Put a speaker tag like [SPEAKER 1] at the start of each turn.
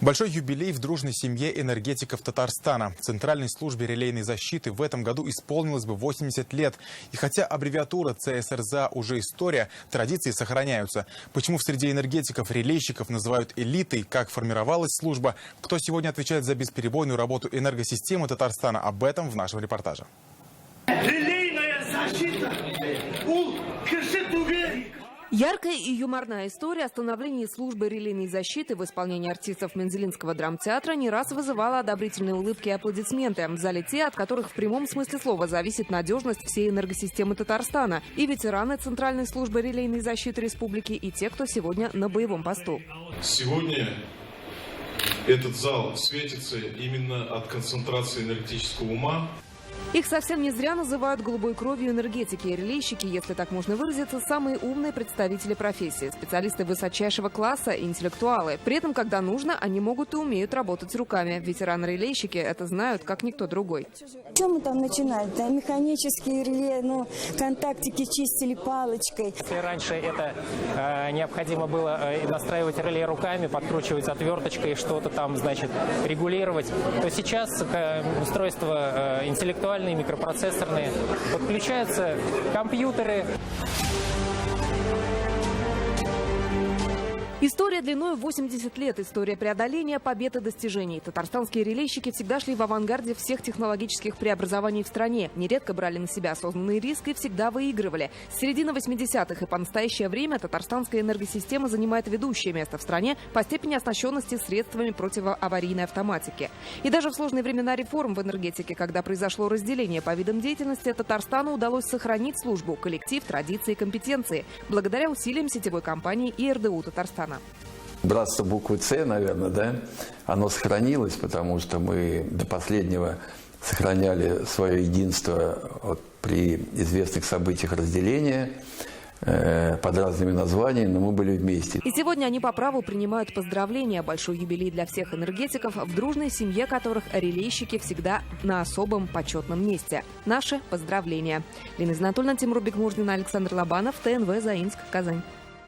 [SPEAKER 1] Большой юбилей в дружной семье энергетиков Татарстана. Центральной службе релейной защиты в этом году исполнилось бы 80 лет. И хотя аббревиатура ЦСРЗА уже история, традиции сохраняются. Почему в среде энергетиков релейщиков называют элитой, как формировалась служба, кто сегодня отвечает за бесперебойную работу энергосистемы Татарстана, об этом в нашем репортаже.
[SPEAKER 2] Релейная защита!
[SPEAKER 3] Яркая и юморная история о становлении службы релейной защиты в исполнении артистов Мензелинского драмтеатра не раз вызывала одобрительные улыбки и аплодисменты. В зале те, от которых в прямом смысле слова зависит надежность всей энергосистемы Татарстана. И ветераны Центральной службы релейной защиты республики, и те, кто сегодня на боевом посту.
[SPEAKER 4] Сегодня этот зал светится именно от концентрации энергетического ума.
[SPEAKER 3] Их совсем не зря называют голубой кровью энергетики. Релейщики, если так можно выразиться, самые умные представители профессии. Специалисты высочайшего класса и интеллектуалы. При этом, когда нужно, они могут и умеют работать руками. Ветераны-релейщики это знают, как никто другой.
[SPEAKER 5] Что мы там начинали? Да, механические реле, контактики чистили палочкой.
[SPEAKER 6] Если раньше это необходимо было настраивать реле руками, подкручивать отверточкой, что-то там, регулировать, то сейчас устройства интеллектуальные, микропроцессорные, подключаются компьютеры.
[SPEAKER 3] История длиной 80 лет. История преодоления, побед и достижений. Татарстанские релейщики всегда шли в авангарде всех технологических преобразований в стране. Нередко брали на себя осознанный риск и всегда выигрывали. С середины 80-х и по настоящее время татарстанская энергосистема занимает ведущее место в стране по степени оснащенности средствами противоаварийной автоматики. И даже в сложные времена реформ в энергетике, когда произошло разделение по видам деятельности, Татарстану удалось сохранить службу, коллектив, традиции и компетенции, благодаря усилиям сетевой компании и РДУ Татарстана.
[SPEAKER 7] Братство буквы «Ц», наверное, да, оно сохранилось, потому что мы до последнего сохраняли свое единство при известных событиях разделения под разными названиями, но мы были вместе.
[SPEAKER 3] И сегодня они по праву принимают поздравления. Большой юбилей для всех энергетиков, в дружной семье которых релейщики всегда на особом почетном месте. Наши поздравления. Лина Знатульна, Тимур Бекмурзин, Александр Лобанов, ТНВ, Заинск, Казань.